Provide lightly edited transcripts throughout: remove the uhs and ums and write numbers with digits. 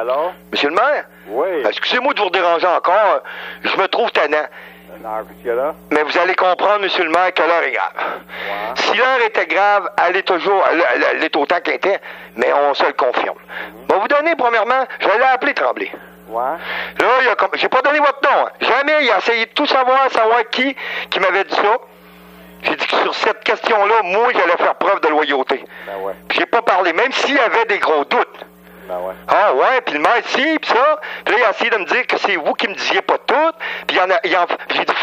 Alors? Monsieur le maire? Oui. Excusez-moi de vous déranger encore. Je me trouve tannant. Non, qu'est-ce qu'il y a là? Mais vous allez comprendre, monsieur le maire, que l'heure est grave. Ouais. Si l'heure était grave, elle est toujours, elle est autant qu'elle était, mais on se le confirme. Je vais vous donner, premièrement, je vais l'appeler Tremblay. Ouais. Là, j'ai pas donné votre nom. Hein. Jamais il a essayé de tout savoir qui m'avait dit ça. J'ai dit que sur cette question-là, moi, j'allais faire preuve de loyauté. Ben ouais. Puis j'ai pas parlé, même s'il y avait des gros doutes. Ben ouais. Ah ouais, puis le maire, si, puis ça. Puis là, il a essayé de me dire que c'est vous qui me disiez pas tout. Puis j'ai dit,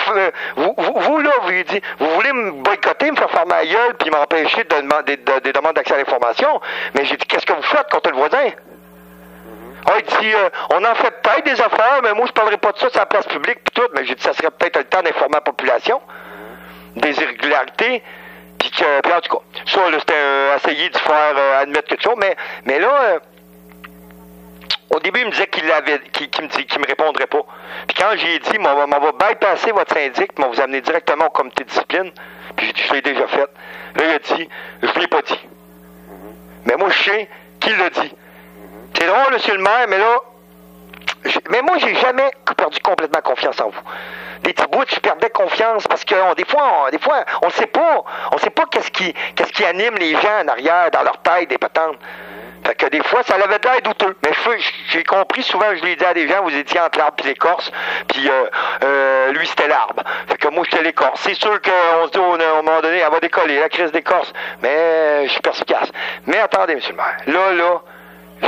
vous là, vous lui dit, vous voulez me boycotter, me faire faire ma gueule, puis m'empêcher de demander des demandes d'accès à l'information. Mais j'ai dit, qu'est-ce que vous faites contre le voisin? Ah, il dit, on en fait peut-être des affaires, mais moi, je parlerai pas de ça sur la place publique, puis tout. Mais j'ai dit, ça serait peut-être le temps d'informer la population des irrégularités. Puis en tout cas, ça, là, c'était essayer de faire admettre quelque chose. Mais là, au début, il me disait qu'il me répondrait pas. Puis quand j'ai dit, on va bypasser votre syndic, on va vous amener directement au comité de discipline. Puis j'ai dit, je l'ai déjà fait. Là, il a dit, je l'ai pas dit. Mais moi, je sais qu'il l'a dit. C'est drôle, monsieur le maire, mais là, mais moi, j'ai jamais perdu complètement confiance en vous. Des petits bouts, je perdais confiance parce que des fois, on sait pas qu'est-ce qui anime les gens en arrière, dans leur tête, des patentes. Fait que des fois, ça avait de l'air douteux. Mais j'ai compris, souvent, je l'ai dit à des gens, vous étiez entre l'arbre et l'écorce, puis lui, c'était l'arbre. Fait que moi, j'étais l'écorce. C'est sûr qu'on se dit, à un moment donné, elle va décoller, la crise d'écorce. Mais je suis perspicace. Mais attendez, monsieur le maire. Là,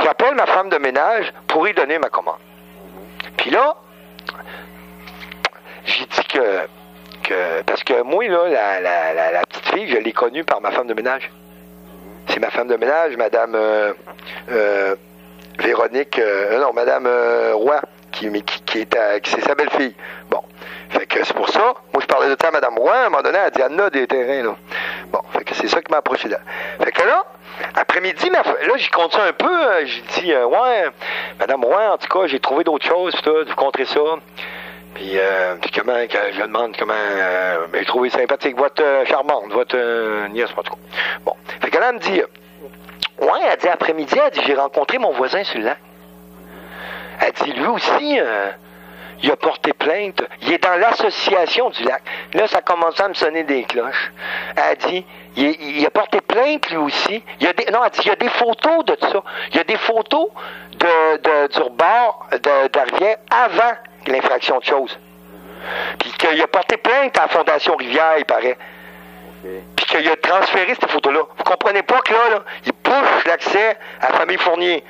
j'appelle ma femme de ménage pour lui donner ma commande. Puis là, j'ai dit que parce que moi, là, la petite fille, je l'ai connue par ma femme de ménage. C'est ma femme de ménage, madame Véronique, non, madame Roy, qui c'est sa belle-fille. Bon. Fait que c'est pour ça. Moi, je parlais de temps à madame Roy, à un moment donné, elle dit, Anna, des terrains, là. Bon. Fait que c'est ça qui m'a approché là. Fait que là, après-midi, là, j'y compte ça un peu. J'ai dit, ouais, madame Roy, en tout cas, j'ai trouvé d'autres choses, puis tout, vous compterez ça. Puis comment, je demande comment, j'ai trouvé sympathique votre charmante, votre nièce, en tout cas. Bon. Fait que là, elle me dit, ouais, elle dit après-midi, elle dit, j'ai rencontré mon voisin sur le lac. Elle dit, lui aussi, il a porté plainte. Il est dans l'association du lac. Là, ça commençait à me sonner des cloches. Elle dit, il a porté plainte, lui aussi. Elle dit, il y a des photos de ça. Il y a des photos du rebord de la rivière avant l'infraction de choses. Puis qu'il a porté plainte à la Fondation Rivière, il paraît. Okay. Puis qu'il a transféré ces photos-là. Vous comprenez pas que là, il push l'accès à la famille Fournier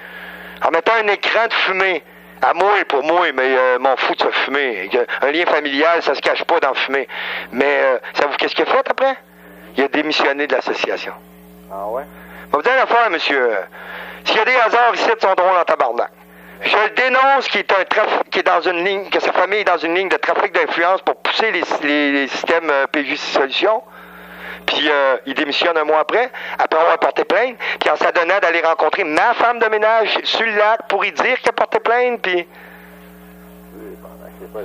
en mettant un écran de fumée. À moi, pour moi, mais m'en fous de se fumer. Un lien familial, ça se cache pas dans le fumer. Mais, savez-vous qu'est-ce qu'il a fait après? Il a démissionné de l'association. Ah ouais? Je vais vous dire une affaire, monsieur. S'il y a des hasards ici, ils sont drôles en tabarnak. Je le dénonce qui est dans une ligne, que sa famille est dans une ligne de trafic d'influence pour pousser les systèmes PJ Solutions. Puis il démissionne un mois après avoir porté plainte, puis en s'adonnant d'aller rencontrer ma femme de ménage sur le lac pour y dire qu'il a porté plainte, puis...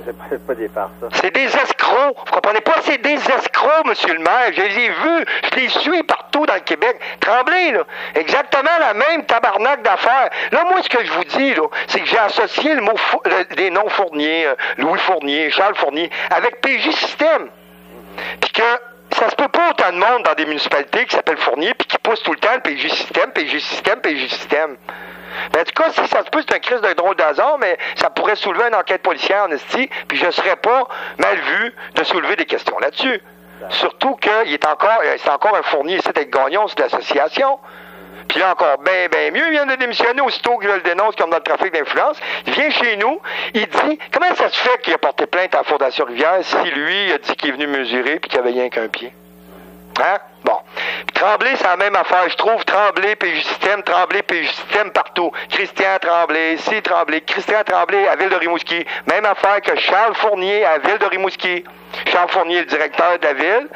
C'est pas des farces, ça. C'est des escrocs. Vous comprenez pas? C'est des escrocs, monsieur le maire. Je les ai vus. Je les suis partout dans le Québec. Tremblay, là. Exactement la même tabarnak d'affaires. Là, moi, ce que je vous dis, là, c'est que j'ai associé le mot des noms Fournier, Louis Fournier, Charles Fournier, avec PJ Système. Puis que ça se peut pas autant de monde dans des municipalités qui s'appellent Fournier puis qui poussent tout le temps le PJ Système, PJ Système, PJ Système. Mais en tout cas, si ça se peut, c'est un crise de drôle d'hasard, mais ça pourrait soulever une enquête policière en esti, puis je serais pas mal vu de soulever des questions là-dessus. Surtout que c'est encore un Fournier ici avec Gagnon, c'est de l'association. Puis là encore, ben mieux, il vient de démissionner aussitôt que je le dénonce comme dans le trafic d'influence. Il vient chez nous, il dit, comment ça se fait qu'il a porté plainte à la Fondation Rivière si lui, il a dit qu'il est venu mesurer puis qu'il avait rien qu'un pied? Hein? Bon. Tremblay, c'est la même affaire. Je trouve Tremblay, PJ Système partout. Christian Tremblay, Christian Tremblay à Ville de Rimouski. Même affaire que Charles Fournier à Ville de Rimouski. Charles Fournier, le directeur de la ville.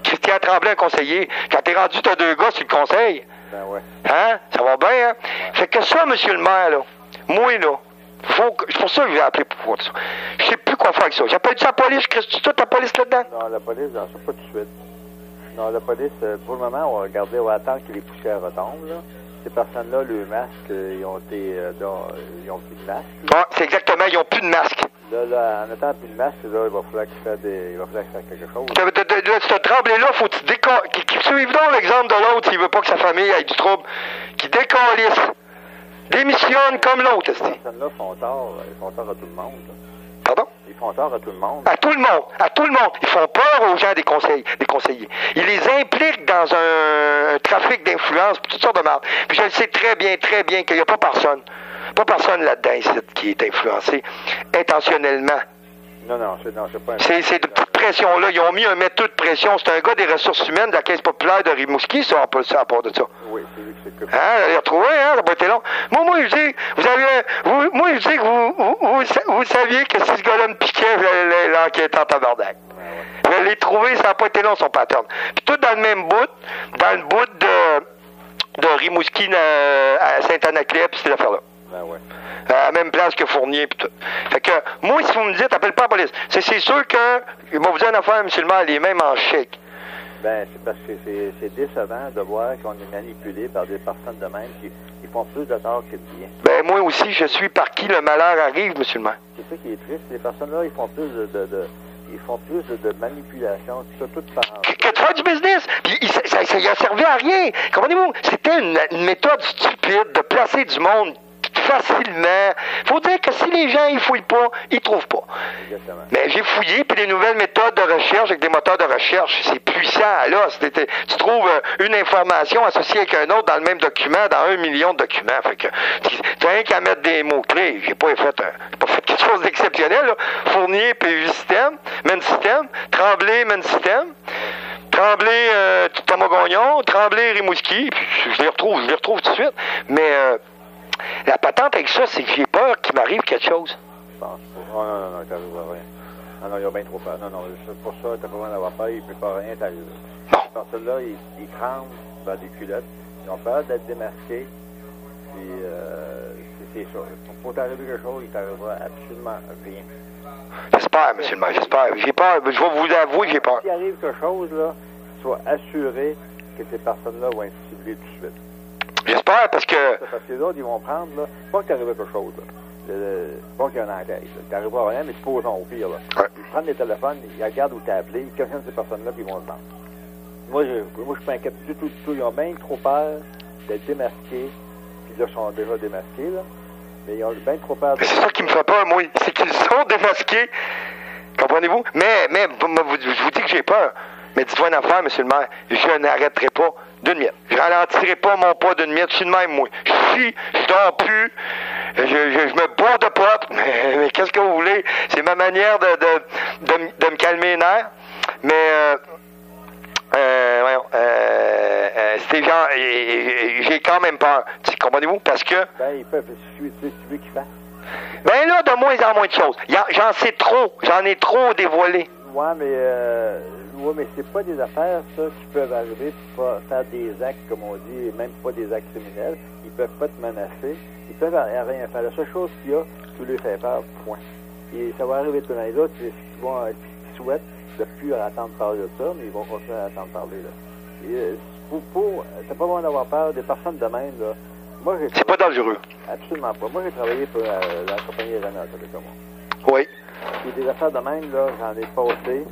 Christian Tremblay, un conseiller. Quand t'es rendu, t'as deux gars sur le conseil. Ben ouais. Hein? Ça va bien, hein? Ouais. Fait que ça, monsieur le maire, là, moi, là, c'est pour ça que j'ai appelé pour ça. Je sais plus quoi faire avec ça. J'appelle-tu la police? Crées-tu toute la police là-dedans? Non, la police, j'en sais pas tout de suite. Non, la police, pour le moment, on va attendre que les poussières retombent, là. ces personnes-là, le masque, ils ont plus de masque. Ah, c'est exactement, ils n'ont plus de masque. Là, en n'étant plus de masque, là, il va falloir qu'ils fassent quelque chose. Ce tremblé-là, faut qu'il suive donc l'exemple de l'autre s'il veut pas que sa famille ait du trouble. Qu'il décalisse. Démissionne comme l'autre. Ces personnes-là font tort. Ils font tort à tout le monde. Pardon? Ils font tort à tout le monde. À tout le monde. À tout le monde. Ils font peur aux gens des conseillers. Ils les impliquent dans un trafic d'influence, toutes sortes de marde. Puis je le sais très bien qu'il n'y a pas personne là-dedans ici qui est influencé intentionnellement. Non, c'est pas... C'est de petites pressions-là. Ils ont mis un méthode de pression. C'est un gars des ressources humaines de la Caisse populaire de Rimouski, ça, à part de ça. Oui, c'est lui qui s'occupe. Hein, vous l'avez retrouvé, hein? Ça n'a pas été long. Moi, je dis, je dis que vous saviez que si ce gars-là me piquait, l'enquête en tabarnak. Je l'ai trouvé, ça n'a pas été long, son pattern. Puis tout dans le même bout, dans le bout de Rimouski à Saint-Anaclet, puis c'est l'affaire-là. Ben ouais. À la même place que Fournier pis tout. Fait que, moi, si vous me dites, appelle pas la police. C'est sûr que, il m'a vous dire une affaire, M. le maire, les mêmes en chèque. Ben, c'est parce que c'est décevant de voir qu'on est manipulé par des personnes de même qui font plus de tort que de bien. Ben, moi aussi, je suis par qui le malheur arrive, M. le maire. C'est ça qui est triste. Ces personnes-là, ils font plus de manipulation, tout par... Que de faire du business. Puis ça a servi à rien. Comprenez-vous? C'était une méthode stupide de placer du monde facilement. Faut dire que si les gens ils fouillent pas, ils trouvent pas. Exactement. Mais j'ai fouillé, puis les nouvelles méthodes de recherche avec des moteurs de recherche, c'est puissant. Là, tu trouves une information associée avec un autre dans le même document, dans 1 million de documents. Fait que tu as rien qu'à mettre des mots-clés. J'ai pas fait quelque chose d'exceptionnel. Là. Fournier, PU Système, Main Système, Tremblay, Main Système. Tremblay, Thomas Gagnon, Tremblay, Rimouski, puis je les retrouve tout de suite. Mais la patente avec ça, c'est que j'ai peur qu'il m'arrive quelque chose. Je pense pas. Non, t'arrives à rien. Non, il a bien trop peur. Non, pour ça, t'as pas besoin d'avoir peur, il peut pas rien t'arriver. Bon. Ces personnes-là, ils tremblent dans des culottes, ils ont peur d'être démasqués, puis c'est ça. Pour t'arriver quelque chose, il t'arrivera absolument rien. J'espère, M. le maire, j'espère. J'ai peur, je vais vous avouer que j'ai peur. S'il arrive quelque chose, là, sois assuré que ces personnes-là vont être ciblées tout de suite. J'espère parce que... Parce que les autres, ils vont prendre, là, pas qu'il t'arrive quelque chose, là. Pas qu'il y a une enquête, là. T'arriveras à rien, mais supposons au pire, là. Ouais. Ils prennent les téléphones, ils regardent où t'as appelé, ils questionnent ces personnes-là, puis ils vont le prendre. Moi, je suis pas inquiète du tout. Ils ont bien trop peur d'être démasqués, puis là, ils sont déjà démasqués, là. Mais ils ont bien trop peur C'est ça qui me fait peur, moi. C'est qu'ils sont démasqués. Comprenez-vous? Mais je vous dis que j'ai peur. Mais dites-moi une affaire, M. le maire. Je n'arrêterai pas d'une miette. Je ralentirai pas mon pas d'une miette. Je suis de même, moi. Je dors plus. Je me bourre de potes. Mais qu'est-ce que vous voulez? C'est ma manière de me calmer les nerfs. Mais, c'était genre, j'ai quand même peur. Comprenez-vous? Parce que... Ben, ils peuvent, si tu veux qu'ils fassent. Ben là, de moins en moins de choses. J'en sais trop. J'en ai trop dévoilé. Ouais, mais c'est pas des affaires, ça, qui peuvent arriver pour pas faire des actes, comme on dit, et même pas des actes criminels. Ils peuvent pas te menacer. Ils peuvent rien faire. La seule chose qu'il y a, tu leur fais peur, point. Et ça va arriver tout les autres, c'est ce qu'ils souhaitent de plus entendre parler de ça, mais ils vont continuer à entendre parler, là. Et, t'as pas besoin d'avoir peur des personnes de même, là. Moi, c'est pas dangereux. Absolument pas. Moi, j'ai travaillé pour la compagnie Renault, ça fait comme moi. Oui. Puis des affaires de même, là, j'en ai passé.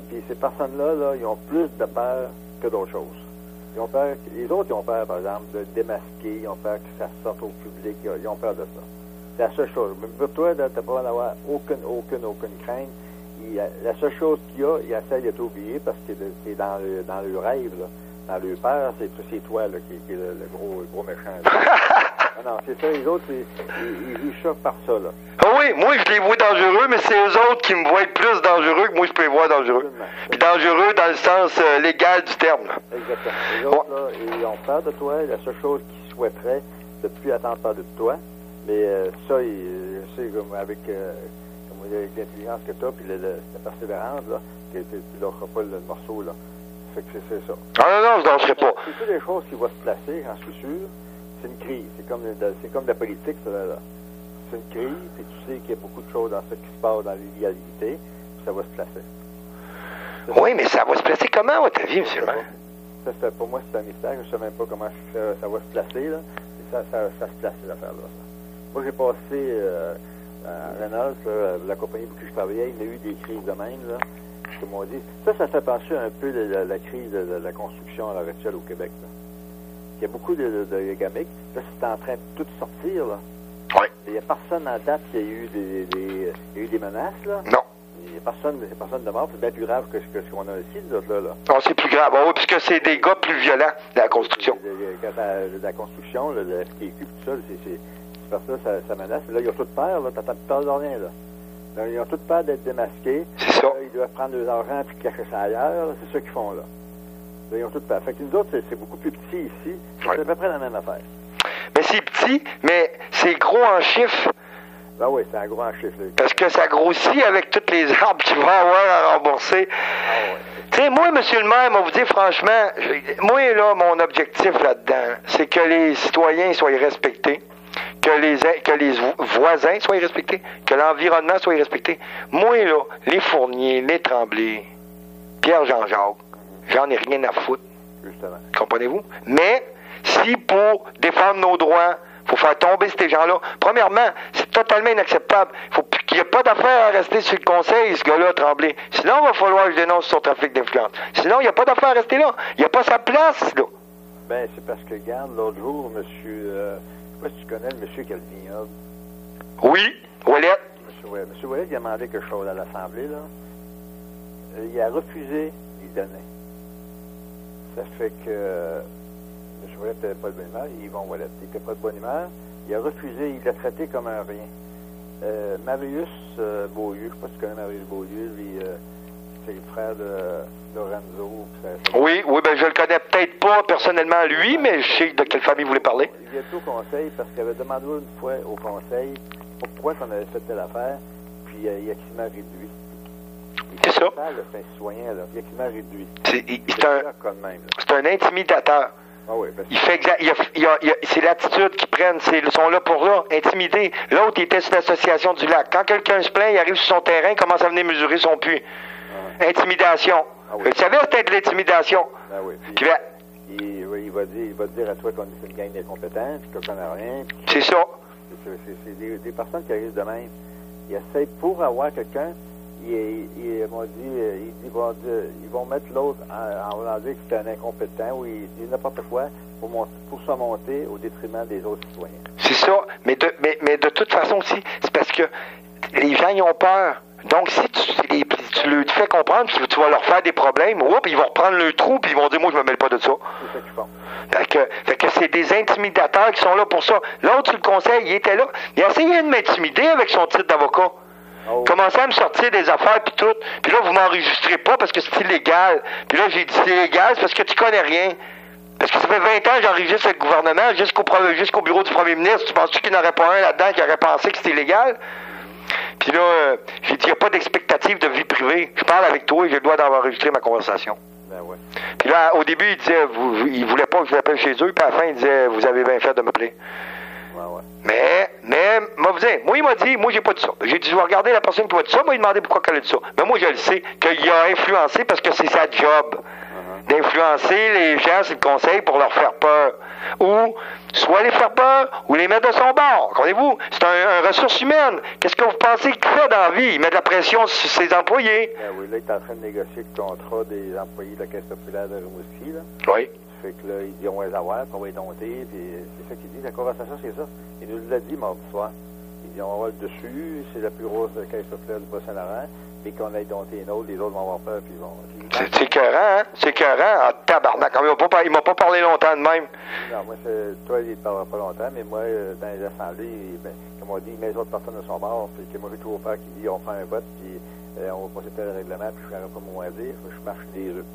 Puis ces personnes-là, là, ils ont plus de peur que d'autres choses. Ils ont peur, les autres, ils ont peur, par exemple, de démasquer, ils ont peur que ça sorte au public, ils ont peur de ça. C'est la seule chose. Mais pour toi, là, t'as pas besoin d'avoir aucune crainte. La seule chose qu'il y a, ils essayent de t'oublier parce que c'est dans le rêve, là. Dans le peur, c'est toi, là, qui est le gros méchant. Non, c'est ça, les autres, ils jugent ça par ça, là. Ah oui, moi, je les vois dangereux, mais c'est eux autres qui me voient plus dangereux que moi, je peux les voir dangereux. Puis dangereux dans le sens légal du terme. Exactement. Les autres, là, ils ont peur de toi. La seule chose qu'ils souhaiteraient, c'est de plus attendre parler de toi. Mais ça, c'est comme avec l'intelligence que tu as, puis la persévérance, là, que tu ne lâcheras pas le morceau, là. Fait que c'est ça. Ah non, je lâcherai pas. C'est toutes les choses qui vont se placer, j'en suis sûr. C'est une crise. C'est comme la politique, ça, là. C'est une crise, puis tu sais qu'il y a beaucoup de choses dans ce qui se passe dans l'illégalité, puis ça va se placer. Oui, mais ça va se placer comment, à ta vie, M. le maire? pour moi, c'est un mystère. Je ne sais même pas comment ça va se placer, là. Et ça se place, ces affaires-là. Ça. Moi, j'ai passé à Reynolds, là, la compagnie pour qui je travaillais, il y a eu des crises de même, là. Comme on dit. Ça fait penser un peu la crise de la construction à l'heure actuelle au Québec, là. Il y a beaucoup de gamiques. Là, c'est en train de tout sortir, là. Oui. Il n'y a personne en date qui a eu des menaces, là. Non. Il n'y a personne de mort. C'est bien plus grave que ce qu'on a ici, nous autres, là. Non, c'est plus grave. Oui, puisque c'est des gars plus violents de la construction. La construction, là, le FTQ, tout ça, c'est parce que là, ça menace. Là, ils ont toute peur, là. T'entends plus peur de rien, là. Là, ils ont toute peur d'être démasqués. C'est ça. Là, ils doivent prendre leur argent et cacher ça ailleurs. C'est ça qu'ils font, là. Là, ils ont toute peur. Fait que nous autres, c'est beaucoup plus petit ici. C'est à peu près la même affaire. Mais c'est petit, mais c'est gros en chiffres. Ben oui, c'est un gros en chiffres, là. Parce que ça grossit avec toutes les arbres qu'il va avoir à rembourser. Ah ouais. Tu sais, moi, monsieur le maire, moi, vous dire franchement, moi, là, mon objectif là-dedans, c'est que les citoyens soient respectés, que les voisins soient respectés, que l'environnement soit respecté. Moi, là, les Fourniers, les Tremblay, Pierre-Jean-Jacques, j'en ai rien à foutre. Justement. Comprenez-vous? Mais, si pour défendre nos droits, il faut faire tomber ces gens-là. Premièrement, c'est totalement inacceptable. Il n'y a pas d'affaire à rester sur le conseil, ce gars-là, Tremblay. Sinon, il va falloir que je dénonce son trafic d'influence. Sinon, il n'y a pas d'affaire à rester là. Il n'y a pas sa place, là. Ben, c'est parce que, regarde, l'autre jour, monsieur, je sais pas si tu connais le monsieur qui a le vignoble. Oui, Ouellet. Monsieur Ouellet, il a demandé quelque chose à l'Assemblée, là. Il a refusé d'y donner. Ça fait que M. Ouellet n'était pas de bonne humeur. Yvon Ouellet n'était pas de bonne humeur. Il a refusé, il l'a traité comme un rien. Marius Beaulieu, je ne sais pas si tu connais Marius Beaulieu, lui, c'est le frère de Lorenzo. Oui, ben je le connais peut-être pas personnellement lui, mais je sais de quelle famille vous voulez parler. Il est au conseil parce qu'il avait demandé une fois au conseil pourquoi on avait fait telle affaire, puis il a quasiment réduit. C'est ça. C'est un citoyen, là. Il a quasiment réduit. C'est un intimidateur. Ah oui, ben c'est l'attitude qu'ils prennent. Ils sont là pour là, intimider. L'autre, il était sur l'association du lac. Quand quelqu'un se plaint, il arrive sur son terrain, il commence à venir mesurer son puits. Intimidation. Ah oui. Vous savez, c'était de l'intimidation. Ah oui. Il va dire à toi qu'on est une gang d'incompétents, puis qu'on connaît rien. C'est ça. C'est des personnes qui arrivent de même. Ils essayent pour avoir quelqu'un. Ils vont mettre l'autre en voulant dire que c'est un incompétent ou il dit n'importe quoi pour se monter au détriment des autres citoyens. C'est ça. Mais de toute façon aussi, c'est parce que les gens y ont peur. Donc, si tu leur fais comprendre que tu vas leur faire des problèmes, ils vont reprendre le trou puis ils vont dire moi je me mêle pas de ça. C'est ça qu'ils font. Fait que c'est des intimidateurs qui sont là pour ça. L'autre sur le conseil, il était là. Il a essayé de m'intimider avec son titre d'avocat. Oh. Commençait à me sortir des affaires puis tout. Puis là, vous m'enregistrez pas parce que c'est illégal. Puis là, j'ai dit c'est illégal, c'est parce que tu connais rien. Parce que ça fait 20 ans que j'enregistre le gouvernement jusqu'au bureau du premier ministre. Tu penses-tu qu'il n'y en aurait pas un là-dedans qui aurait pensé que c'était illégal? Puis là, j'ai dit, il n'y a pas d'expectative de vie privée. Je parle avec toi et j'ai le droit d'enregistrer ma conversation. Ben ouais. Puis là, au début, il disait, il voulait pas que je l'appelle chez eux. Puis à la fin, il disait, vous avez bien fait de m'appeler. Ouais. Mais, moi, il m'a dit, moi, j'ai pas dit ça. J'ai dit, je vais regarder la personne qui m'a dit ça. Moi, il m'a demandé pourquoi elle a dit ça. Mais moi, je le sais, qu'il a influencé parce que c'est sa job. D'influencer les gens sur le conseil pour leur faire peur. Ou soit les faire peur, ou les mettre de son bord. Comprenez-vous? C'est un ressource humaine. Qu'est-ce que vous pensez qu'il fait dans la vie? Il met de la pression sur ses employés. Ben oui, là, il est en train de négocier le contrat des employés de la Caisse populaire de Rimouski, là. Oui. Fait que là, il dit on va les avoir, puis on va les dompter, puis c'est ça qu'il dit. La conversation, c'est ça. Il nous l'a dit mardi soir. Il dit on va avoir le dessus, c'est la plus grosse Caisse populaire du Bas-Saint-Laurent, puis qu'on aille dompter les autres vont avoir peur, puis ils vont... C'est écœurant, hein? C'est écœurant. Ah, tabarnak. Il m'a pas parlé longtemps de même. Non, moi, toi, il ne parlera pas longtemps, mais moi, dans les assemblées, comme on dit, il met les autres personnes de son bord, puis que moi, j'ai toujours peur qu'il dit on prend un vote, puis on va passer tel règlement, puis je ne ferai pas mon mot à dire, je marche des rues.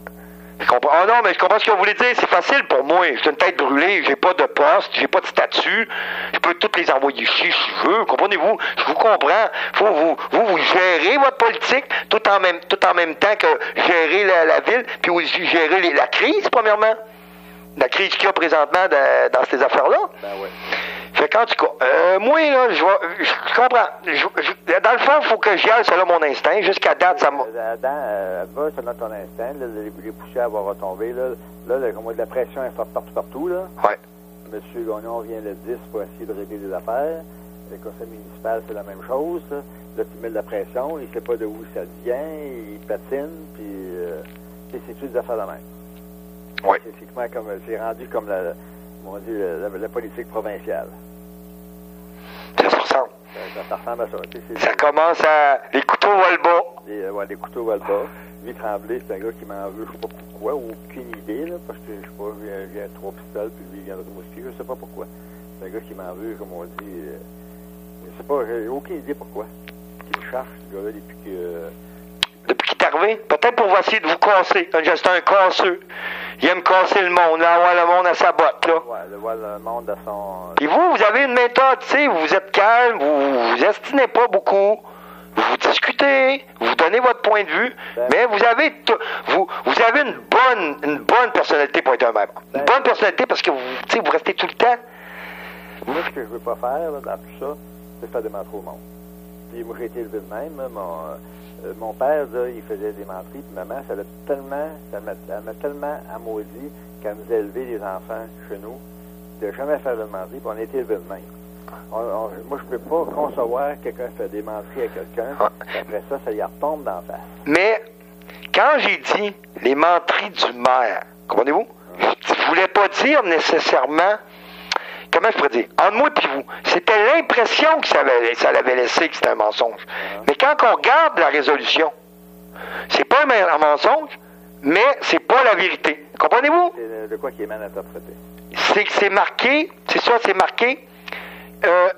Je comprends. Oh non, mais je comprends ce que vous voulez dire. C'est facile pour moi. J'ai une tête brûlée. J'ai pas de poste. J'ai pas de statut. Je peux toutes les envoyer chier si je veux. Comprenez-vous? Je vous comprends. Faut vous gérez votre politique tout en même temps que gérer la ville, puis aussi gérer la crise, premièrement. La crise qu'il y a présentement dans ces affaires-là. Ben ouais. Fait qu'en tout cas, moi, là, je comprends. Dans le fond, il faut que j'y aille selon mon instinct. Jusqu'à date, ça m'a... Va selon ton instinct. Là, les poussières vont retomber. Là, comme la pression est forte partout. Là. Ouais. M. Gagnon vient le 10 pour essayer de régler les affaires. Le conseil municipal, c'est la même chose. Là, tu mets de la pression, il ne sait pas de où ça vient, il patine, puis c'est toutes des affaires de même. Oui. C'est rendu comme la politique provinciale. Ça se ressemble. Ça ressemble à ça. Ça commence à... Les couteaux volent bas. Les couteaux volent bas. Lui, Tremblay, c'est un gars qui m'en veut, je sais pas pourquoi, aucune idée, là, parce que, je sais pas, il vient 3 pistoles, puis lui, il vient de Rimouski, je sais pas pourquoi. C'est un gars qui m'en veut, comme on dit, je sais pas, j'ai aucune idée pourquoi. Qui me cherche, ce gars-là, depuis que... Depuis qu'il est arrivé? Peut-être pour essayer de vous casser. C'est un casseux. Il aime casser le monde, là, avoir le monde à sa botte, là. Ouais, de voir le monde à son... Puis vous avez une méthode, tu sais, vous êtes calme, vous estimez pas beaucoup. Vous discutez, vous donnez votre point de vue, mais vous avez une bonne personnalité pour être un membre. Une bonne personnalité parce que vous restez tout le temps. Moi, ce que je veux pas faire là, dans tout ça, c'est faire des menteries au monde. Puis moi, j'ai été élevé de même. Mon père, là, il faisait des menteries, puis maman, elle m'a tellement amaudit qu'elle nous a élevé les enfants chez nous, de jamais faire de menterie, puis on a été élevés de même. Moi, je peux pas concevoir que quelqu'un fait des menteries à quelqu'un, après ça y retombe d'en face. Mais, quand j'ai dit les menteries du maire, comprenez-vous? Je voulais pas dire nécessairement, comment je pourrais dire, entre moi et vous, c'était l'impression que ça l'avait laissé que c'était un mensonge. Mais quand on regarde la résolution, c'est pas un mensonge, mais c'est pas la vérité. Comprenez-vous? C'est de quoi qui est mal interprété. C'est marqué, c'est marqué,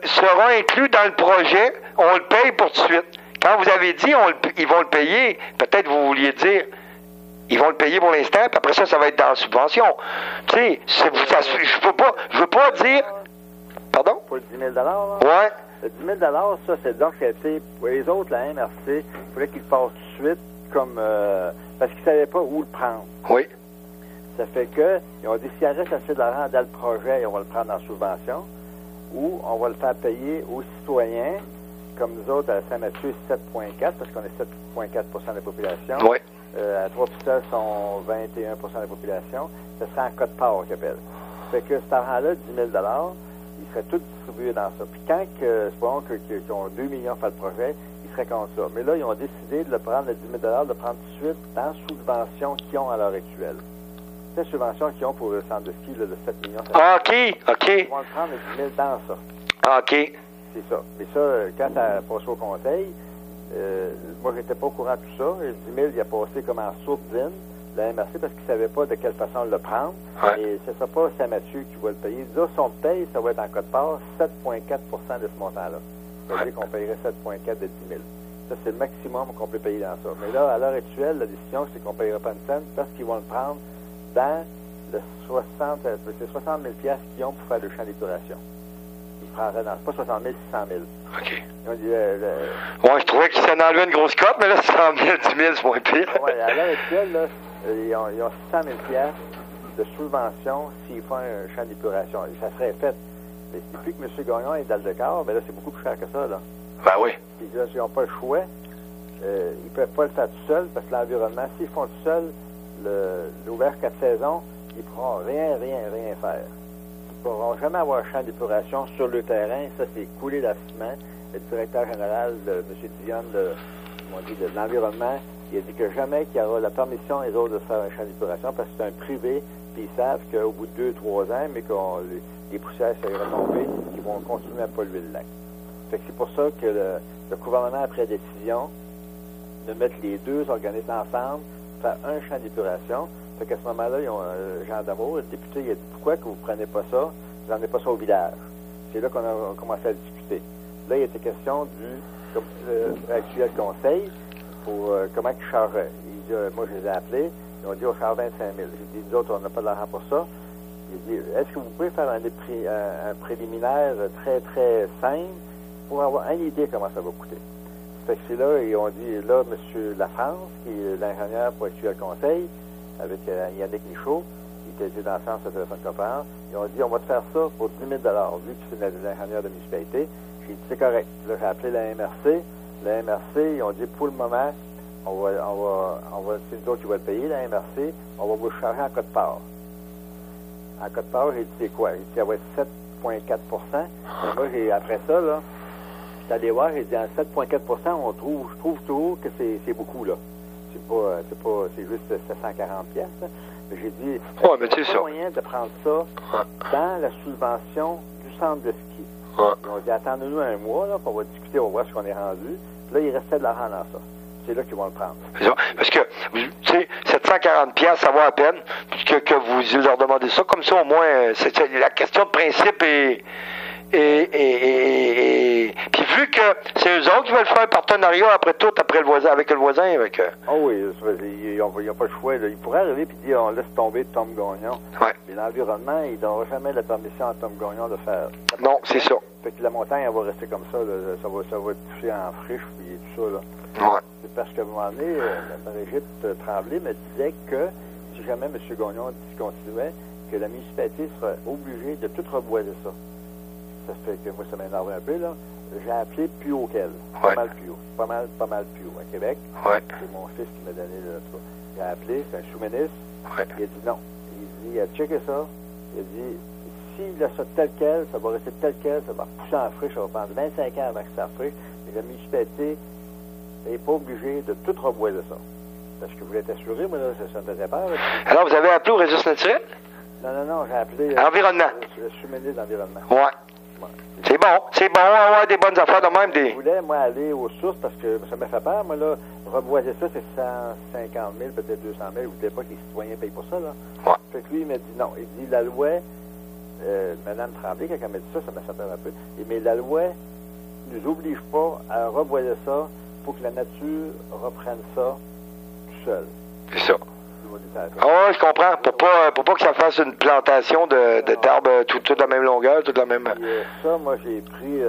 sera inclus dans le projet, on le paye pour tout de suite. Quand vous avez dit ils vont le payer, peut-être vous vouliez dire ils vont le payer pour l'instant, puis après ça va être dans la subvention. Tu sais, je veux pas dire... Pardon? Pour le 10 000 là? Ouais. Le 10 000 ça, c'est donc, pour les autres, la MRC, il fallait qu'ils le passent tout de suite, comme... parce qu'ils ne savaient pas où le prendre. Oui. Ça fait que, ils ont dit, s'il reste assez d'argent dans le projet, on va le prendre en subvention, ou on va le faire payer aux citoyens, comme nous autres, à Saint-Mathieu, 7,4, parce qu'on est 7,4 de la population. Oui. À Trois-Pistoles, sont 21 de la population. Ce serait en quote-part qu'ils appellent. Ça fait que cet argent-là, 10 000 il serait tout distribué dans ça. Puis quand, supposons qu'ils ont 2 millions pour faire le projet, ils seraient contre ça. Mais là, ils ont décidé de le prendre, le 10 000 de le prendre tout de suite dans la subvention qu'ils ont à l'heure actuelle. C'est la subvention qu'ils ont pour le centre de ski, là, de 7 millions. OK. Ils vont le prendre, le 10 000 dans ça. OK. C'est ça. Mais ça, quand ça a passé au conseil, moi, j'étais pas au courant de tout ça. Le 10 000, il a passé comme en sourdine, la MRC, parce qu'ils ne savaient pas de quelle façon le prendre. Ouais. Et ce ne sera pas Saint-Mathieu qui va le payer. Là, si on le paye, ça va être en quote-part 7,4 de ce montant-là. Ça veut dire qu'on payerait 7,4 de 10 000. Ça, c'est le maximum qu'on peut payer dans ça. Mais là, à l'heure actuelle, la décision, c'est qu'on ne payera pas une scène parce qu'ils vont le prendre dans le 60 000 qu'ils ont pour faire le champ d'épuration. Ils prendraient dans, pas 60 000, 600 000. OK. Ils ont dit, ouais, je trouvais qu'ils s'en enlevaient une grosse cote, mais là, 100 000, 10 000, c'est moins pire. Oui, à l'heure actuelle, là, ils ont 600 000 de subvention s'ils font un champ d'épuration. Ça serait fait. Mais depuis que M. Gagnon est dans le décor, ben là, c'est beaucoup plus cher que ça, là. Ben oui. Puis là, s'ils n'ont pas le choix, ils ne peuvent pas le faire tout seuls, parce que l'environnement, s'ils font tout seuls, l'ouvert 4 saisons, ils ne pourront rien faire. Ils ne pourront jamais avoir un champ d'épuration sur le terrain. Ça, c'est couler l'assiment. Le directeur général, M. Dionne, de l'environnement, il a dit que jamais qu'il y aura la permission, les autres, de faire un champ d'épuration, parce que c'est un privé, puis ils savent qu'au bout de 2-3 ans, mais que les poussières, ça ira tomber, ils vont continuer à polluer le lac. Fait que c'est pour ça que le gouvernement a pris la décision de mettre les deux organismes ensemble, faire un champ d'épuration. Fait qu'à ce moment-là, Jean Damour, le député, il a dit « Pourquoi que vous ne prenez pas ça? Vous n'emmenez pas ça au village. » C'est là qu'on a commencé à discuter. Là, il était question du actuel conseil pour comment ils chargeaient. Moi, je les ai appelés. Ils ont dit, on charge 25 000. J'ai dit, nous autres, on n'a pas de l'argent pour ça. J'ai dit, est-ce que vous pouvez faire un préliminaire très, très simple pour avoir une idée comment ça va coûter? Fait que c'est là, ils ont dit, là, M. Lafrance, qui est l'ingénieur pour actuel conseil, avec Yannick Michaud, qui était dans le centre de téléphone copain. Ils ont dit, on va te faire ça pour 10 000 vu que c'est l'ingénieur de municipalité. J'ai dit, c'est correct. Là, j'ai appelé la MRC. La MRC, ils ont dit, pour le moment, c'est nous autres qui va le payer, la MRC. On va vous le charger en code-part. En code-part, j'ai dit, c'est quoi? J'ai dit, ça va être 7,4 Et moi, après ça, là, j'étais allé voir, j'ai dit, en 7,4 je trouve toujours que c'est beaucoup, là. C'est juste 740 pièces. Mais j'ai dit, mais il y a moyen de prendre ça dans la subvention du centre de ski. Ils ont dit, attendez-nous un mois, là, puis on va discuter, on va voir ce qu'on est rendu. Puis là, il restait de l'argent dans ça. C'est là qu'ils vont le prendre. Parce que, tu sais, 740 pièces, ça vaut à peine que vous leur demandez ça. Comme ça, au moins, c'est la question de principe puis vu que c'est eux autres qui veulent faire un partenariat après le voisin, avec le voisin. Ah oui, ils n'ont pas le choix. Là. Ils pourraient arriver et dire on laisse tomber Tom Gagnon. Ouais. Mais l'environnement, il n'aura jamais la permission à Tom Gagnon de faire. Non, c'est ça. Fait que la montagne, elle va rester comme ça. Là. Ça va toucher en friche et tout ça. Là. Ouais. C'est parce qu'à un moment donné, Brigitte Tremblay me disait que si jamais M. Gagnon continuait, que la municipalité serait obligée de tout reboiser ça. Ça fait que moi, ça m'énerve un peu, là. J'ai appelé plus haut qu'elle. Pas mal plus haut. Pas mal plus haut. À Québec, c'est mon fils qui m'a donné le truc. J'ai appelé, c'est un sous-ministre. Il a dit non. Il dit, il a checké ça. Il a dit, s'il laisse ça tel quel, ça va rester tel quel, ça va repousser en friche, ça va prendre 25 ans avant que ça friche. Mais la municipalité n'est pas obligée de tout reboiser ça. Parce que vous voulez être assuré, moi, là, ça me faisait peur. Là. Alors, vous avez appelé au Ressources naturelles? Non, j'ai appelé... Environnement. Le sous-ministre d'Environnement. Ouais. C'est bon, avoir des bonnes affaires de même. Je voulais, moi, aller aux sources parce que ça m'a fait peur. Moi, là, reboiser ça, c'est 150 000, peut-être 200 000. Je ne voulais pas que les citoyens payent pour ça, là. Ouais. Fait que lui, il m'a dit non. Il dit, la loi, Mme Tremblay, quand elle m'a dit ça m'a fait peur un peu. Mais la loi ne nous oblige pas à reboiser ça pour que la nature reprenne ça tout seul. C'est ça. Ah, je comprends. Pour pas que ça fasse une plantation d'arbres toute de la même longueur, toute de la même... ça, moi, j'ai pris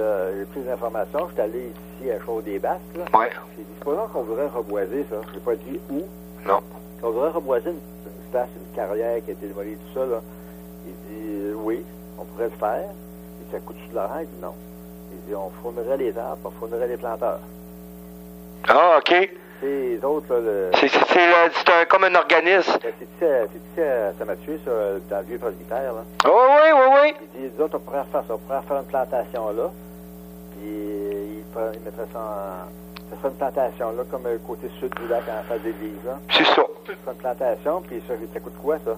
des informations. Je suis allé ici à Chaudière-des-Basques. Ouais. J'ai dit, c'est pas là qu'on voudrait reboiser ça. Je n'ai pas dit où. Non. On voudrait reboiser une place, une carrière qui a été démolie, tout ça, là. Il dit, oui, on pourrait le faire. Et ça coûte-tu de l'argent? Il dit, non. Il dit, on fournirait les arbres, on fournirait les planteurs. Ah, OK. Les autres, là, c'est comme un organisme. C'est à Saint-Mathieu, ça, dans le vieux presbytère, là. Oui. Il dit, les autres, on pourrait faire ça. On pourrait faire une plantation là. Puis, il mettrait ça ça serait une plantation là, comme côté sud du lac, en face de l'église, là. C'est ça. Ça serait une plantation, puis ça coûte quoi, ça?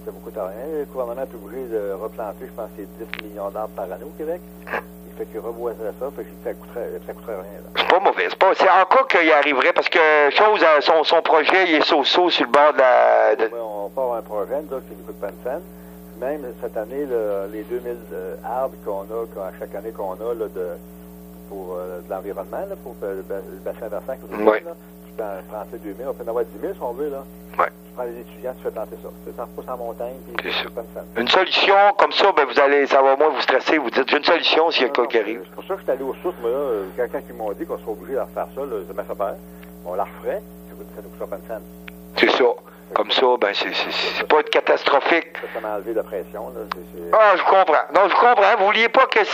Ça ne coûte rien. Le gouvernement est obligé de replanter, je pense, c'est 10 millions d'arbres par année au Québec. Fait qu'il reboiserait ça, fait que ça coûterait rien. Là. C'est pas mauvais. C'est en cas qu'il arriverait, parce que son projet, il est sur le bord de la... On part un projet, nous autres, qui ne coûte pas une scène. Même cette année, les 2000 arbres à chaque année qu'on a là, pour de l'environnement, pour le bassin versant, tu prends 2000, on peut en avoir 10 000 si on veut, là. Ouais. Tu prends les étudiants, tu fais planter ça. Tu t'en reposes en montagne, puis c'est pas une scène. Une solution, comme ça, ça va moins vous stresser, vous dites, j'ai une solution s'il y a quoi qui arrive. C'est pour ça que je suis allé aux sources, moi, là, quand ils m'ont dit qu'on serait obligé de refaire ça, là, ça m'a fait peur. On la referait, ça nous coûtera pas une scène. C'est ça. Comme ça, c'est pas catastrophique. Ça m'a enlevé la pression, là. Ah, je comprends. Non, je comprends. Vous vouliez pas que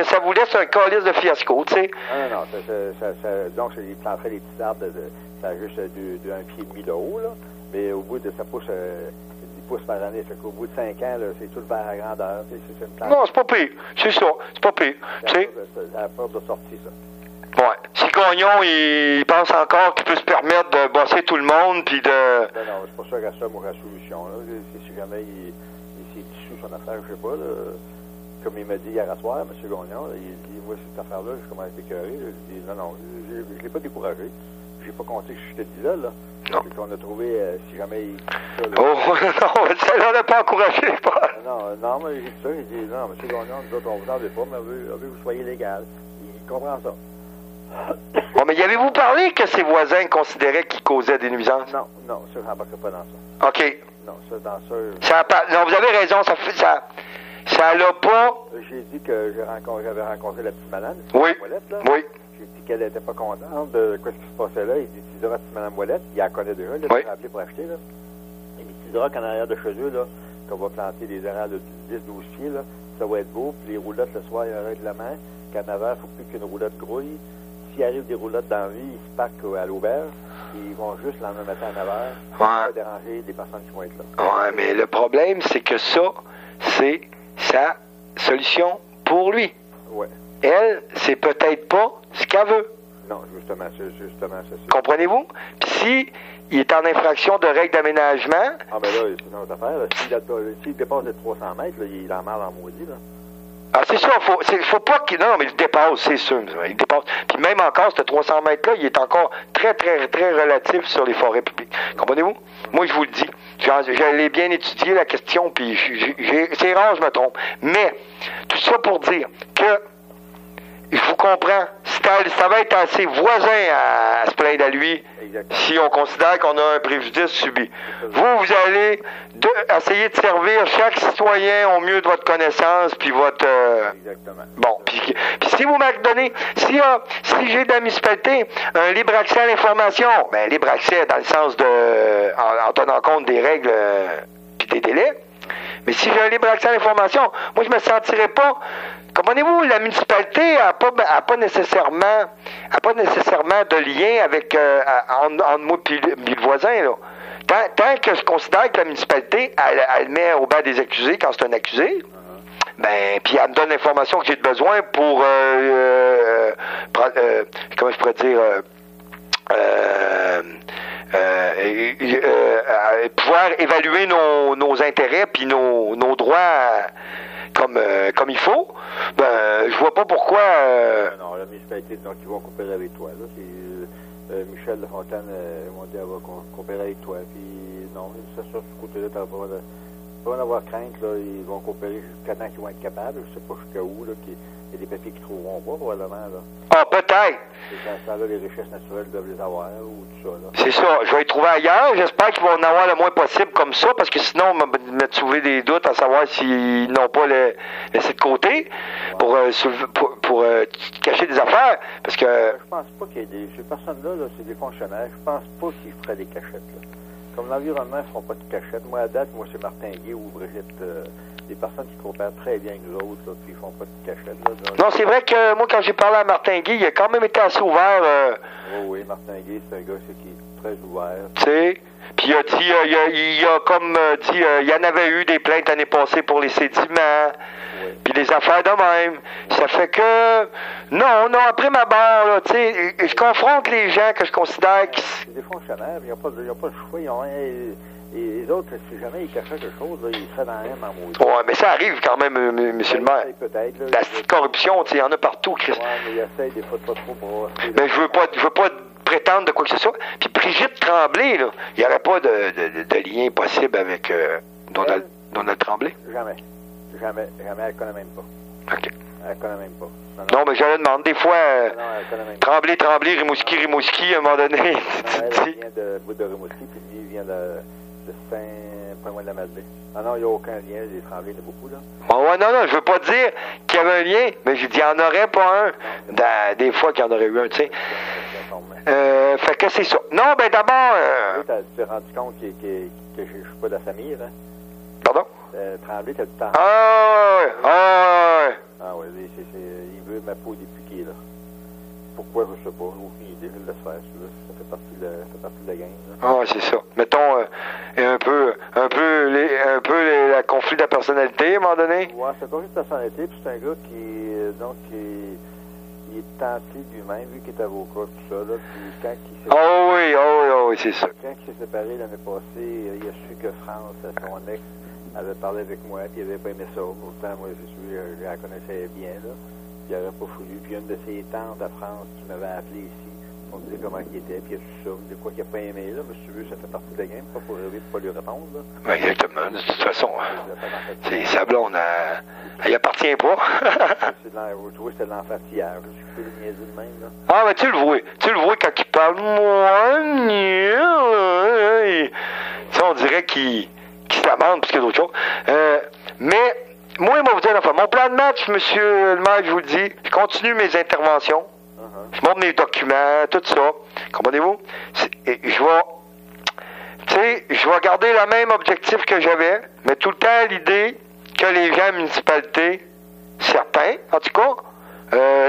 ça vous laisse un calice de fiasco, tu sais. Non. Donc, ils planteraient les petits arbres, ça a juste d'un pied et demi de haut, là. Mais au bout de, ça pousse 10 pouces par année. Fait qu'au bout de 5 ans, là, c'est tout vers la grandeur. C'est une plante. Non, c'est pas pire. C'est ça. C'est pas pire. C'est la porte de sortie, ça. Ouais. Si Gagnon, il pense encore qu'il peut se permettre de bosser tout le monde, puis de... Non, c'est pas ça qu'à ça, moi, la solution, là. Si jamais il s'est dissous son affaire, je sais pas, là. Comme il m'a dit hier à soir, M. Gagnon, là, il dit, moi, cette affaire-là, je commence à être écœuré. Je dis, non, je l'ai pas découragé. J'ai pas compté que je t'ai dit là. Non. Puis qu'on a trouvé, si jamais il... Ça, là, oh, non, ça l'a pas encouragé, pas. Non, mais j'ai dit ça, j'ai dit, non, M. Gagnon, nous autres, on vous en veut pas, mais on veut que vous soyez légal. Il comprend ça. Bon, mais y avez-vous parlé que ses voisins considéraient qu'il causait des nuisances? Non, ça, je n'embarquerai pas dans ça. OK. Non, ça, dans ça... Non, vous avez raison, ça l'a pas... J'ai dit que j'avais rencontré la petite madame, oui. Ouellette, là. Oui. J'ai dit qu'elle n'était pas contente de ce qui se passait là. Il dit, tu diras, petite madame Ouellette, il la connaît déjà, il a appelé pour acheter, là. Et puis tu diras qu'en arrière de chez eux, là, qu'on va planter des erreurs de 10-12 pieds, là, ça va être beau. Puis les roulottes, le soir, ils arrêtent la main. Qu'en avant, il ne faut plus qu'une roulotte grouille. S'il arrive des roulottes dans la vie, ils se parquent à l'auberge. Ils vont juste le lendemain matin à 9h. Pas déranger les personnes qui vont être là. Ouais, mais le problème, c'est que ça, c'est sa solution pour lui. Ouais. Elle, c'est peut-être pas ce qu'elle veut. Non, justement, c'est ça. Comprenez-vous? Puis si il est en infraction de règles d'aménagement... Ah, ben là, c'est une autre affaire. S'il dépasse les 300 mètres, là, il en marre en maudit, là. Ah, c'est ça, faut pas qu'il... Non, mais il dépasse, c'est sûr. Il dépasse. Puis même encore, ce 300 mètres-là, il est encore très, très, très relatif sur les forêts publiques. Comprenez-vous? Moi, je vous le dis. J'allais bien étudier la question, puis c'est rare, je me trompe. Mais, tout ça pour dire que, je vous comprends, ça va être à ses voisins à se plaindre à lui. Exactement. Si on considère qu'on a un préjudice subi. Vous allez essayer de servir chaque citoyen au mieux de votre connaissance, puis votre... Exactement. Bon, puis si vous m'avez donné, si j'ai de la municipalité un libre accès à l'information, ben libre accès dans le sens de... en tenant compte des règles puis des délais, mais si j'ai un libre accès à l'information, moi je me sentirais pas... Comprenez-vous, la municipalité n'a pas nécessairement de lien avec entre moi et le voisin. Là. Tant que je considère que la municipalité, elle met au banc des accusés quand c'est un accusé, ben, puis elle me donne l'information que j'ai besoin pour comment je pourrais dire pouvoir évaluer nos intérêts puis nos droits comme il faut, ben je vois pas pourquoi... Non, la municipalité, donc ils vont coopérer avec toi. Là, c'est Michel Lafontaine m'a dit, elle va coopérer avec toi. Puis non, c'est ça, ce côté-là, tu vas en avoir crainte, là, ils vont coopérer jusqu'à temps qu'ils vont être capables. Je sais pas jusqu'à où, là, il y a des papiers qu'ils trouveront pas, probablement, là. Ah, peut-être! Et quand ça, là, les richesses naturelles doivent les avoir, ou tout ça, là. C'est ça, je vais les trouver ailleurs. J'espère qu'ils vont en avoir le moins possible comme ça, parce que sinon, on va me trouver des doutes à savoir s'ils n'ont pas laissé de côté pour cacher des affaires, parce que... Je pense pas qu'il y ait ces personnes-là, là, c'est des fonctionnaires, je pense pas qu'ils feraient des cachettes, là. Comme l'environnement, ils ne feront pas de cachettes. Moi, à date, c'est Martin Guay ou Brigitte, des personnes qui coopèrent très bien avec nous autres, là, puis ils font pas de cachettes. Là, non, c'est vrai que moi, quand j'ai parlé à Martin Guay, il a quand même été assez ouvert. Oui, Martin Guay, c'est un gars qui est très ouvert. Tu sais, puis il a dit, il a comme dit, il y en avait eu des plaintes l'année passée pour les sédiments, puis des affaires de même. Ça fait que, non, après ma barre, là, tu sais, je confronte les gens que je considère qui... C'est des fonctionnaires, ils n'ont pas le choix, ils ont les autres, si jamais ils cachaient quelque chose, là, ils seraient dans la même en maudit. Ouais, mais ça arrive quand même, monsieur le maire. Peut-être, là. La corruption, tu sais, il y en a partout, Christ. Ouais, mais ils essayent des fois de pas trop brasser. Mais je veux pas prétendre de quoi que ce soit. Puis Brigitte Tremblay, là, il n'y aurait pas de lien possible avec Donald Tremblay? Jamais, elle connaît même pas. OK. Elle connaît même pas. Non, mais j'allais demander des fois, Tremblay, Rimouski, à un moment donné. Non, elle vient de Rimouski, puis lui, il vient de pas loin de la Malbaie. Ah non, il n'y a aucun lien, les Tremblay, il y en a beaucoup, là. Oh, ouais, non, je veux pas dire qu'il y avait un lien, mais j'ai dit, il n'y en aurait pas un. Des fois qu'il y en aurait eu un, tu sais. Fait que c'est ça. Non, ben d'abord... Tu t'es rendu compte que je suis pas de la famille, hein? Pardon? Tremblay, t'as du temps. Ah ouais. Ah ouais, il veut ma peau depuis qu'il est là. Pourquoi, je sais pas, aucune idée, je le laisse faire, ça fait partie de la game, là. Ah ouais, c'est ça. Mettons, un peu la conflit de la personnalité, à un moment donné. Ouais, c'est un conflit de personnalité, puis c'est un gars il est tenté lui-même, vu qu'il est avocat, tout ça, là, puis quand il s'est... oui, c'est ça. Quand il s'est séparé l'année passée, il a su que France, son ex, avait parlé avec moi, puis il avait pas aimé ça. Pourtant, moi, je la connaissais bien, là. Puis il n'aurait pas voulu. Puis une de ses tantes à France qui m'avait appelé ici pour me dire comment il était, puis il a tout ça. De quoi qu'il n'a pas aimé, là. Mais si tu veux, ça fait partie de la game, pas pour rêver, pas lui répondre, là. Oui, exactement. De toute façon, c'est sa blonde, elle appartient pas. C'est de l'enfantillage. Je peux le niaiser de même, là. Ah, mais tu le vois quand il parle. Ça, on dirait qu'il s'amende plus que d'autres choses. Mais, moi, il m'a vous dire enfin, mon plan de match, monsieur le maire, je vous le dis, je continue mes interventions. Je montre mes documents, tout ça. Comprenez-vous? Je vais... Tu tu sais, je vais garder le même objectif que j'avais, mais tout le temps l'idée que les gens de municipalité, certains, en tout cas,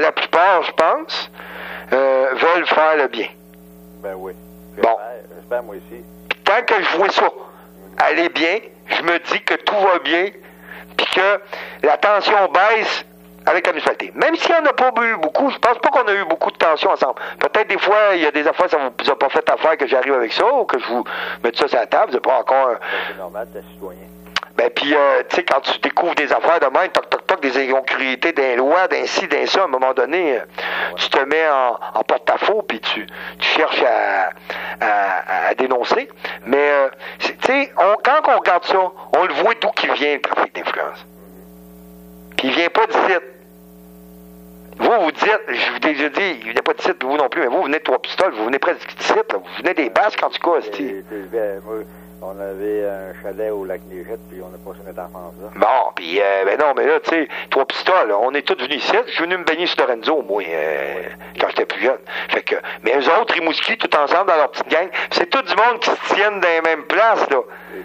la plupart, je pense, veulent faire le bien. Ben oui. Bon. J'espère moi aussi. Puis tant que je vois ça aller bien, je me dis que tout va bien, puis que la tension baisse avec la municipalité. Même s'il n'y en a pas eu beaucoup, je pense pas qu'on a eu beaucoup de tension ensemble. Peut-être des fois, il y a des affaires, ça vous a pas fait affaire que j'arrive avec ça, ou que je vous mette ça sur la table, vous n'avez pas encore... C'est normal, t'es citoyen. Ben puis, tu sais, quand tu découvres des affaires de même, toc, toc, toc, des incongruités d'un loi, d'un ci, d'un ça, à un moment donné, tu te mets en porte-à-faux, puis tu cherches à dénoncer. Mais, tu sais, quand on regarde ça, on le voit d'où qu'il vient, le trafic d'influence. Puis il vient pas d'ici. Vous dites, je vous ai déjà dit, il venait pas d'ici, puis vous non plus, mais vous venez de Trois-Pistoles, vous venez presque d'ici, vous venez des Basques, en tout cas, On avait un chalet au lac Négette, puis on a passé notre enfance là. Bon, puis, ben non, mais là, tu sais, Trois-Pistoles, on est tous venus ici. Je suis venu me baigner sur Lorenzo, moi, quand j'étais plus jeune. Fait que, mais eux autres, Rimouski, tout ensemble, dans leur petite gang, c'est tout du monde qui se tiennent dans les mêmes places, là.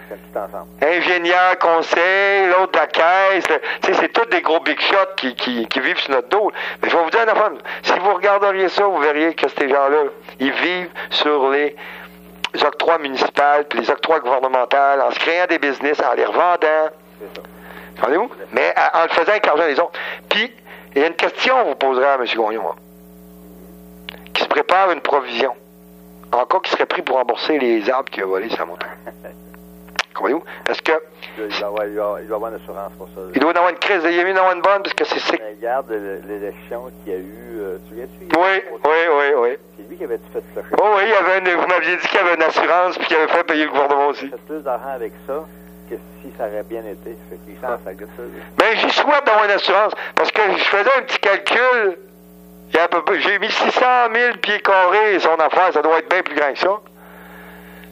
Tout ensemble. Ingénieur, conseil, l'autre de la caisse, tu sais, c'est tous des gros big shots qui vivent sur notre dos. Mais je vais vous dire une affaire, si vous regarderiez ça, vous verriez que ces gens-là, ils vivent sur les octrois municipaux, puis les octrois gouvernementaux, en se créant des business, en les revendant. C'est ça. Entendez-vous? Mais en le faisant avec l'argent des autres. Puis, il y a une question que vous poserez à M. Gagnon, qui se prépare une provision. En cas qu'il serait pris pour rembourser les arbres qu'il a volés sa montagne. Comprenez-vous? Parce que... Il doit avoir une assurance pour ça. Il doit en avoir une crise, il y a eu une bonne, parce que c'est... Regarde l'élection qu'il y a eu, tu viens-tu? Oui. C'est lui qui avait fait flusher. Oh oui, vous m'aviez dit qu'il y avait une assurance, puis qu'il avait fait payer le gouvernement aussi. Il a fait plus d'argent avec ça que si ça aurait bien été. Fait qu'il sent ça goûte ça. Ben, j'y souhaite d'avoir une assurance, parce que je faisais un petit calcul, il y a j'ai mis 600 000 pieds carrés, son affaire, ça doit être bien plus grand que ça.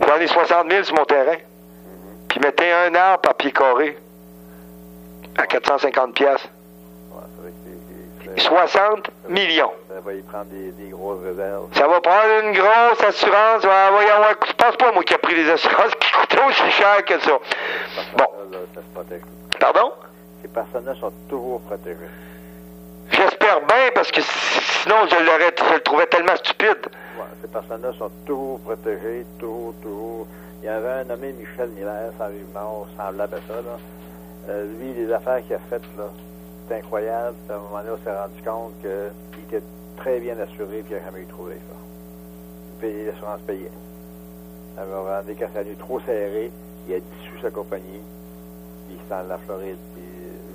J'en ai 60 000 sur mon terrain. Puis mettez un arbre par pied carré à 450 piastres. Ouais, 60 millions. Ça va y prendre des grosses réserves. Ça va prendre une grosse assurance. Je pense pas, moi, qui a pris des assurances qui coûtent aussi cher que ça. Bon. Ça se protège. Pardon? Ces personnes-là sont toujours protégées. J'espère bien, parce que sinon, je le trouvais tellement stupide. Ouais, ces personnes-là sont toujours protégées, toujours. Il y avait un nommé Michel Miller, ça arrive mort, semblable à ça, là. Lui, les affaires qu'il a faites, là, c'est incroyable. À un moment donné, on s'est rendu compte qu'il était très bien assuré et qu'il n'a jamais eu de trouvé, ça. L'assurance payée. Ça m'a rendu quand ça a devenu trop serré, il a dissous sa compagnie, puis il s'en allé à la Floride, puis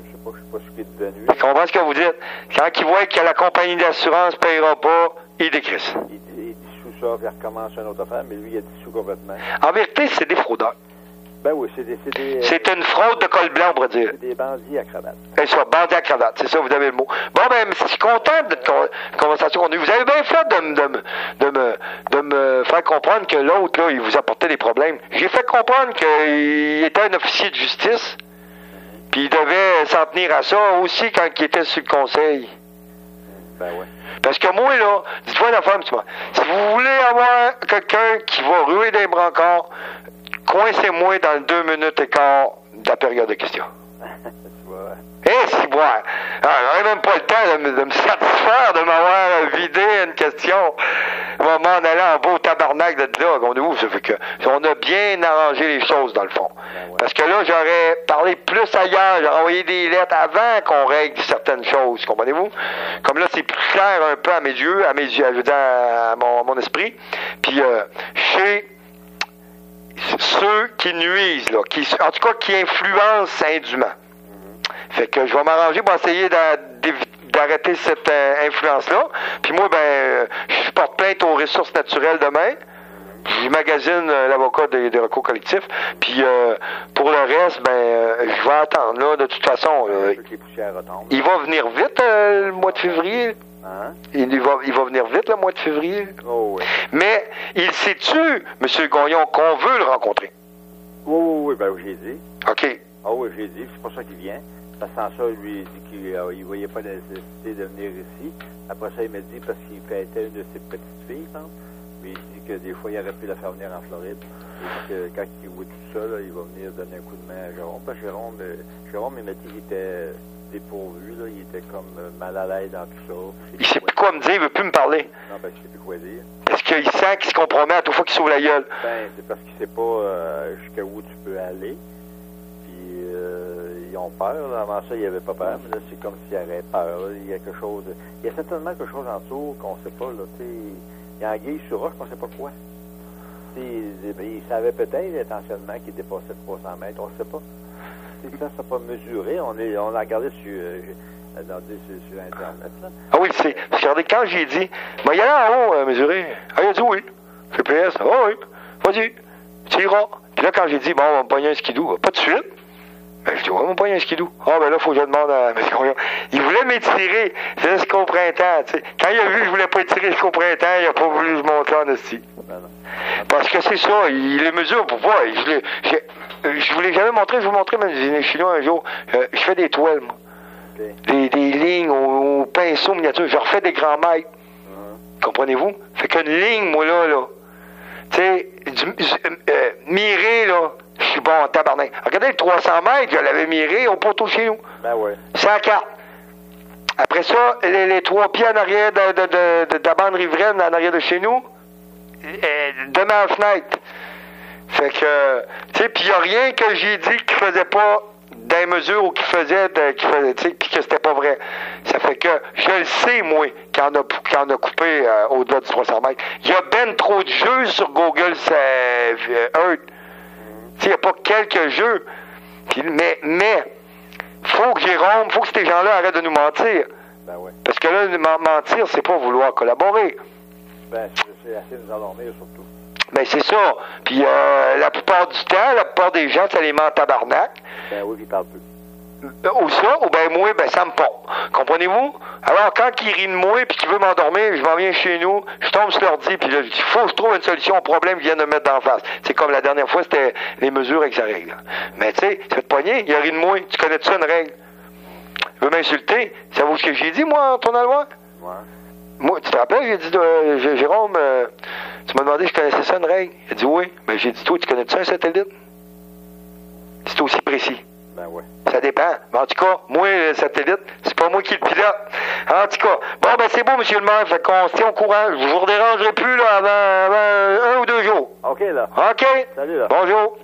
je sais pas ce qu'il est devenu. Je comprends ce que vous dites. Quand il voit que la compagnie d'assurance ne payera pas, il décrisse. Il dissout ça, puis il recommence une autre affaire, mais lui, il a dissous complètement. En vérité, c'est des fraudeurs. Ben oui, c'est une fraude de col blanc, on pourrait dire. C'est des bandits à cravate. C'est ça, bandits à cravate, c'est ça, vous avez le mot. Bon, ben, je suis content de notre conversation qu'on a eue. Vous avez bien fait de me faire comprendre que l'autre, là, il vous apportait des problèmes. J'ai fait comprendre qu'il était un officier de justice, puis il devait s'en tenir à ça aussi quand il était sur le conseil. Ben oui. Parce que moi, là, dites-moi la femme, tu vois, si vous voulez avoir quelqu'un qui va ruer des brancards, coincez-moi dans le 2 minutes et quart de la période de questions. Tu vois. Si, boire. J'aurais même pas le temps de me satisfaire de m'avoir vidé une question. On va m'en aller en beau tabarnak de là, on est où? Ça fait que, on a bien arrangé les choses, dans le fond. Ouais. Parce que là, j'aurais parlé plus ailleurs, j'aurais envoyé des lettres avant qu'on règle certaines choses, comprenez-vous? Comme là, c'est plus clair un peu à mes yeux, je veux dire, à mon esprit. Puis, chez ceux qui nuisent, là, en tout cas, qui influencent indûment. Fait que je vais m'arranger pour essayer d'arrêter cette influence-là. Puis moi, ben, je porte plainte aux ressources naturelles demain. Je magasine l'avocat des recours collectifs. Puis pour le reste, ben, je vais attendre. Là, de toute façon, il va venir vite le mois de février. Hein? Il va venir vite le mois de février. Oh oui. Mais il sait-tu, M. Gagnon, qu'on veut le rencontrer? Oui, ben j'ai dit. OK. Ah oui, j'ai dit, c'est pour ça qu'il vient. Parce que sans ça, lui, il dit qu'il ne voyait pas la nécessité de venir ici. Après ça, il m'a dit, parce qu'il fêtait une de ses petites filles, je pense. Mais il dit que des fois, il aurait pu la faire venir en Floride. Et que quand il voit tout ça, là, il va venir donner un coup de main à Jérôme. Parce que Jérôme, il m'a dit qu'il était dépourvu, là. Il était comme mal à l'aise dans tout ça. Il sait plus quoi me dire, il veut plus me parler. Non, ben, il sait plus quoi dire. Parce qu'il sent qu'il se compromet à toute fois qu'il s'ouvre la gueule. Ben, c'est parce qu'il sait pas jusqu'à où tu peux aller. Puis, ils ont peur. Là. Avant ça, il avait pas peur. Mais là, c'est comme s'il avait peur. Là. Il y a quelque chose. Il y a certainement quelque chose en dessous qu'on sait pas, là. Tu sais, il y a un guille sur roche qu'on sait pas quoi. Il savait peut-être intentionnellement qu'il dépassait 300 mètres. On ne sait pas. Ça, c'est pas mesuré. On a regardé sur Internet. Là. Ah oui, c'est. Regardez, quand j'ai dit, mais il y a là en haut, mesurer. Ah, il a dit oui. GPS. Ah oui. Vas-y. Tu iras. Puis là, quand j'ai dit, bon, on va me pogner un skidoo. Pas de suite. Ben, je dis, ouais, on va me pogner un skidoo. Ah, ben là, faut que je demande à. Il voulait m'étirer. C'est jusqu'au printemps, tu sais. Quand il a vu que je voulais pas étirer jusqu'au printemps, il a pas voulu se monter en esti. Parce que c'est ça, il les mesure pour voir. Je voulais jamais montrer, je vous montrer même les Chinois un jour. Je fais des toiles, moi. Okay. Des lignes au pinceau miniature. Je refais des grands mètres. Comprenez-vous? Fait qu'une ligne, moi, là. Tu sais, mirer, là, je suis bon en tabarnak. Regardez le 300 mètres, je l'avais miré au poteau chez nous. Ben ouais. C'est la carte. Après ça, les 3 pieds en arrière de la bande riveraine, en arrière de chez nous, demain à la fenêtre. Fait que, tu sais, pis y a rien que j'ai dit qui faisait pas des mesures ou qui faisait, tu sais, pis que c'était pas vrai. Ça fait que, je le sais, moi, qu'on a coupé au-delà du 300 mètres. Il y a ben trop de jeux sur Google Earth. Tu sais, y a pas quelques jeux. Pis, mais, faut que Jérôme, faut que ces gens-là arrêtent de nous mentir. Ben ouais. Parce que là, mentir, c'est pas vouloir collaborer. Ben, c'est assez nous endormir, surtout. Ben, c'est ça. Puis, la plupart du temps, la plupart des gens, ça les ment en tabarnak. Ben oui, ils parlent peu. Ou ça, ou ben moi, ben ça me pond. Comprenez-vous? Alors, quand ils rient de moi puis qu'ils veulent m'endormir, je m'en viens chez nous, je tombe sur l'ordi, puis là, il faut que je trouve une solution au problème qu'ils viennent de mettre d'en face. C'est comme la dernière fois, c'était les mesures avec sa règle. Mais tu sais, ça fait te pogner, il a ri de moi. Tu connais ça, une règle? Il veut m'insulter. Ça vaut ce que j'ai dit, moi, en tournant le voir? Ouais. Moi, tu te rappelles, j'ai dit, Jérôme, tu m'as demandé si je connaissais ça, une règle? Il a dit oui. Mais j'ai dit, toi, tu connais ça, un satellite? C'est aussi précis. Ben ouais. Ça dépend. Mais en tout cas, moi, le satellite, c'est pas moi qui le pilote. En tout cas, bon, ben c'est beau, monsieur le maire. Fait qu'on se tient au courant. Je vous redérangerai plus là avant 1 ou 2 jours. OK, là. OK. Salut, là. Bonjour.